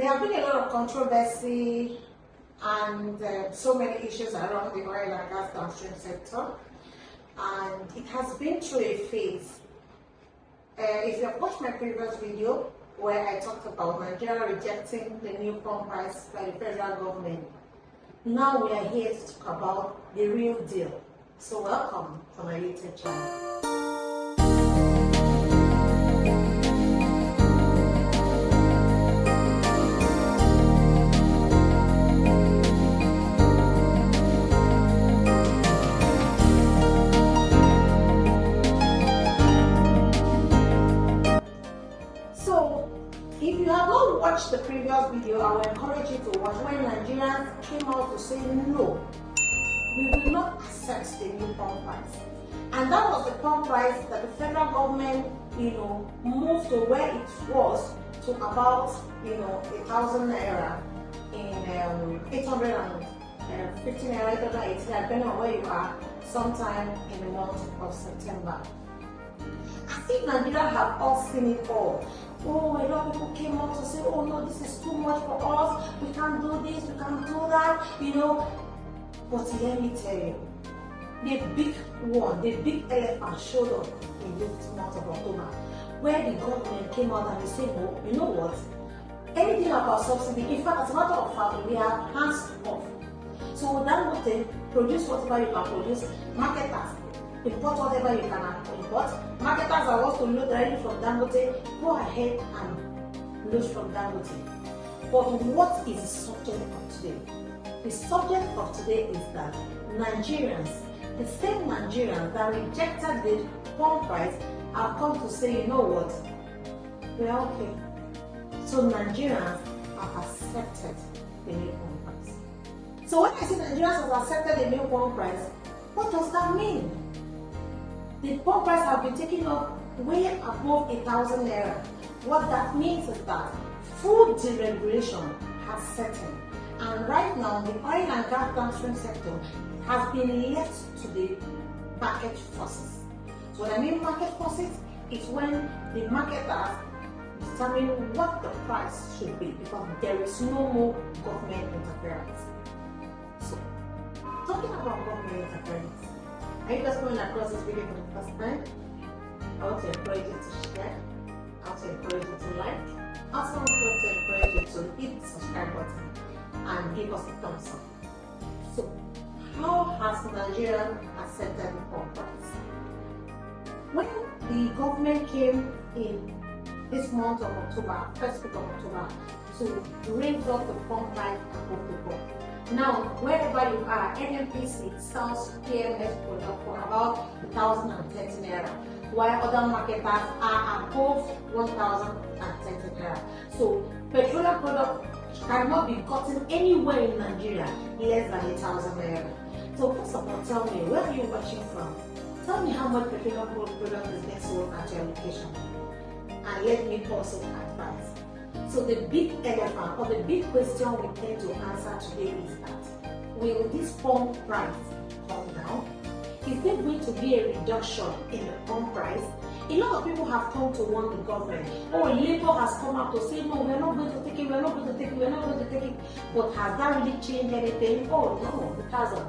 There have been a lot of controversy and so many issues around the oil and gas downstream sector, and it has been through a phase. If you have watched my previous video where I talked about Nigeria rejecting the new pump price by the federal government, now we are here to talk about the real deal. So welcome to my YouTube channel. If you have not watched the previous video, I will encourage you to watch when Nigerians came out to say no, we will not accept the new pump price. And that was the pump price that the federal government, moved to where it was to about, 1,000 naira in 850 naira, 880, depending on where you are, sometime in the month of September. I think Nigeria have all seen it all. Oh, a lot of people came out to say, oh no, this is too much for us, we can't do this, we can't do that, But let me tell you, the big one, the big elephant showed up in this month of October, where the government came out and they said, no, you know what? Anything about subsidy, in fact, as a matter of fact, we are hands off. So that would say, produce whatever you can produce, marketers, import whatever you can import. Marketers are also load ready from Dangote. Go ahead and load from Dangote. But what is the subject of today? The subject of today is that Nigerians, the same Nigerians that rejected the pump price, have come to say, you know what? We are okay. So Nigerians have accepted the new pump price. So when I say Nigerians have accepted the new pump price, what does that mean? The pump price have been taken up way above 1,000 naira. What that means is that food deregulation has set in. And right now, the oil and gas downstream sector has been left to the market forces. So what I mean market forces is when the marketers determine what the price should be, because there is no more government interference. So, talking about government interference, are you just coming across this video for the first time? I want to encourage you to share. I want to encourage you to like. I also want to encourage you to hit the subscribe button and give us a thumbs up. So, how has Nigeria accepted the pump price? When the government came in this month of October, first week of October, to raise up the pump price above the board. Now, wherever you are, NNPC sells PMS product for about 1,030 naira, while other marketers are above 1,030 naira. So, petroleum product cannot be gotten anywhere in Nigeria less than 1,000 naira. So, first of all, tell me, where are you watching from? Tell me how much petroleum product is being sold at your location, and let me also advise. So the big elephant, or the big question we tend to answer today is that, will this pump price come down? Is there going to be a reduction in the pump price? A lot of people have come to warn the government. Oh, Labour has come out to say, no, we're not going to take it, we're not going to take it, we're not going to take it. But has that really changed anything? Oh, no, it hasn't.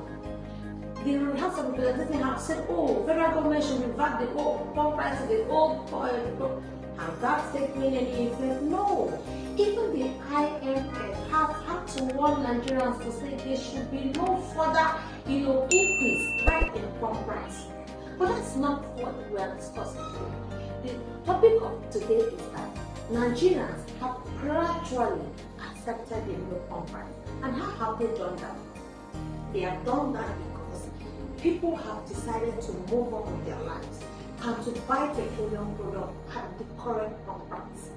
The House of Representatives have said, oh, federal government should revert the old pump price to the old oil. Has that taken any effect? No. Even the IMF have had to warn Nigerians to say there should be no further, increase right in pump price. But that's not what we are discussing today. The topic of today is that Nigerians have gradually accepted the new pump price. And how have they done that? They have done that because people have decided to move on with their lives and to buy petroleum product at the current pump price.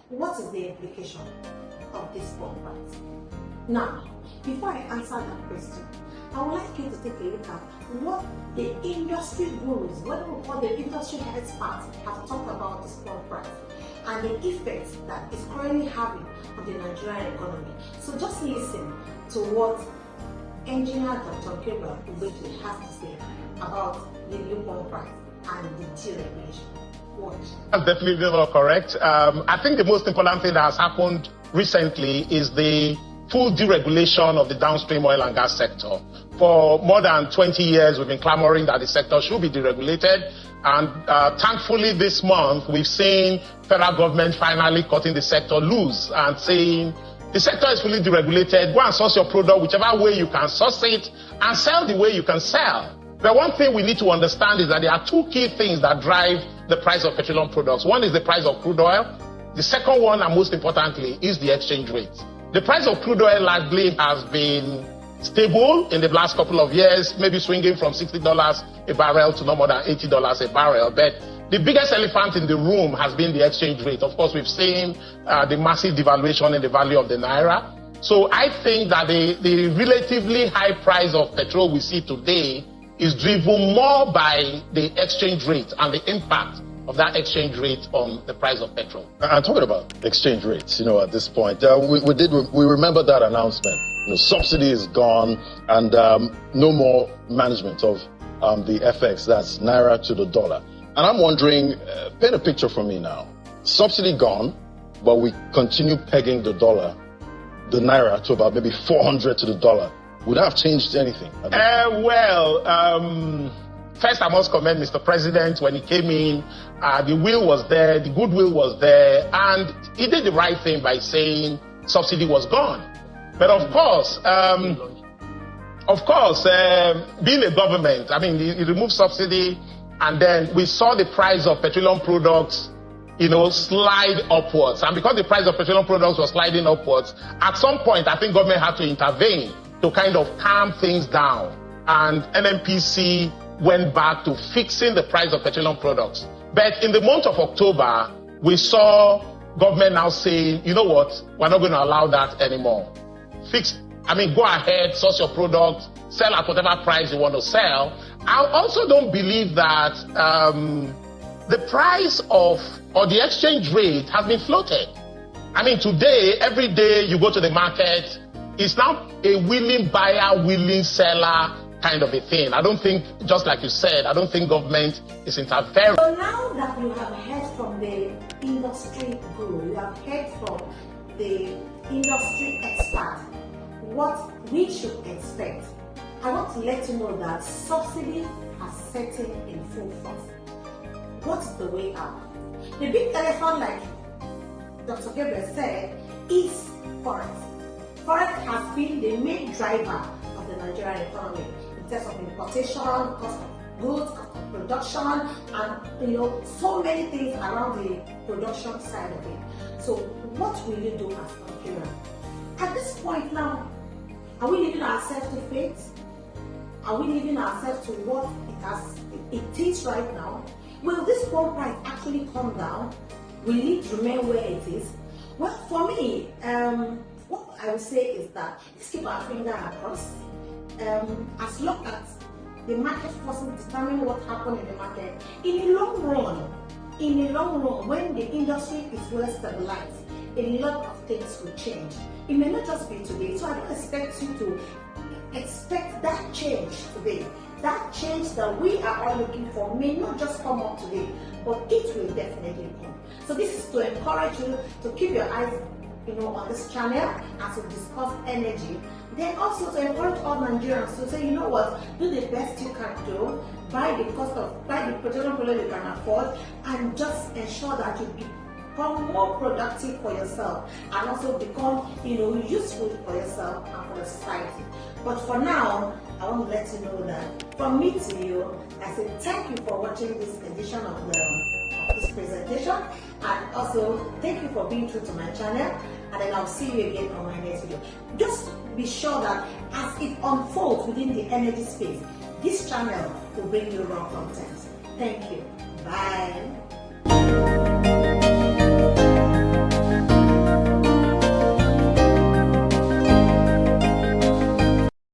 What is the implication of this pump price? Now, before I answer that question, I would like you to take a look at what the industry gurus, what we call the industry experts, have talked about this pump price and the effects that it's currently having on the Nigerian economy. So just listen to what Engineer Dr. Gabriel has to say about the new pump price and the deregulation. Watch. That's definitely not correct. I think the most important thing that has happened recently is the full deregulation of the downstream oil and gas sector. For more than 20 years, we've been clamoring that the sector should be deregulated. And thankfully this month, we've seen federal government finally cutting the sector loose and saying, the sector is fully deregulated. Go and source your product whichever way you can source it and sell the way you can sell. But one thing we need to understand is that there are two key things that drive the price of petroleum products. One is the price of crude oil. The second one, and most importantly, is the exchange rate. The price of crude oil largely has been stable in the last couple of years, maybe swinging from $60 a barrel to no more than $80 a barrel. But the biggest elephant in the room has been the exchange rate. Of course, we've seen the massive devaluation in the value of the naira. So I think that the relatively high price of petrol we see today is driven more by the exchange rate and the impact of that exchange rate on the price of petrol. I'm talking about exchange rates, at this point. We remember that announcement. Subsidy is gone and no more management of the FX, that's naira to the dollar. And I'm wondering, paint a picture for me now. Subsidy gone, but we continue pegging the dollar, the naira, to about maybe 400 to the dollar. Would that have changed anything? First, I must commend Mr. President. When he came in, the will was there, the goodwill was there, and he did the right thing by saying subsidy was gone. But of course, being a government, he removed subsidy, and then we saw the price of petroleum products, slide upwards. And because the price of petroleum products was sliding upwards, at some point, I think government had to intervene to kind of calm things down. And NNPC went back to fixing the price of petroleum products. But in the month of October, we saw government now saying, you know what, we're not going to allow that anymore. Go ahead, source your product, sell at whatever price you want to sell. I also don't believe that the price or the exchange rate has been floated. Today, every day you go to the market, it's now a willing buyer, willing seller kind of a thing. I don't think, just like you said, I don't think government is interfering. So now that you have heard from the industry guru, you have heard from the industry expert what we should expect, I want to let you know that subsidy has set in full force. What's the way out? The big elephant, like Dr. Gabriel said, is forex. Forex has been the main driver of the Nigerian economy in terms of importation, cost of goods, cost of production, and so many things around the production side of it. So what will you do as Nigerians? At this point now, are we leaving ourselves to fate? Are we leaving ourselves to what it is right now? Will this pump price actually come down? Will it remain where it is? Well, for me, what I would say is that let's keep our finger across. As long as the market forces determine what happens in the market, in the long run, when the industry is well stabilized, a lot of things will change. It may not just be today, so I don't expect you to expect that change today. That change that we are all looking for may not just come up today, but it will definitely come. So this is to encourage you to keep your eyes on this channel as we discuss energy. Then also to encourage all Nigerians to say, you know what, do the best you can do, buy the petroleum product you can afford, and just ensure that you become more productive for yourself and also become useful for yourself and for the society. But for now, I want to let you know that from me to you, I say thank you for watching this edition of this presentation, and also thank you for being true to my channel, and then I'll see you again on my next video. Just be sure that as it unfolds within the energy space, this channel will bring you raw content. Thank you. Bye.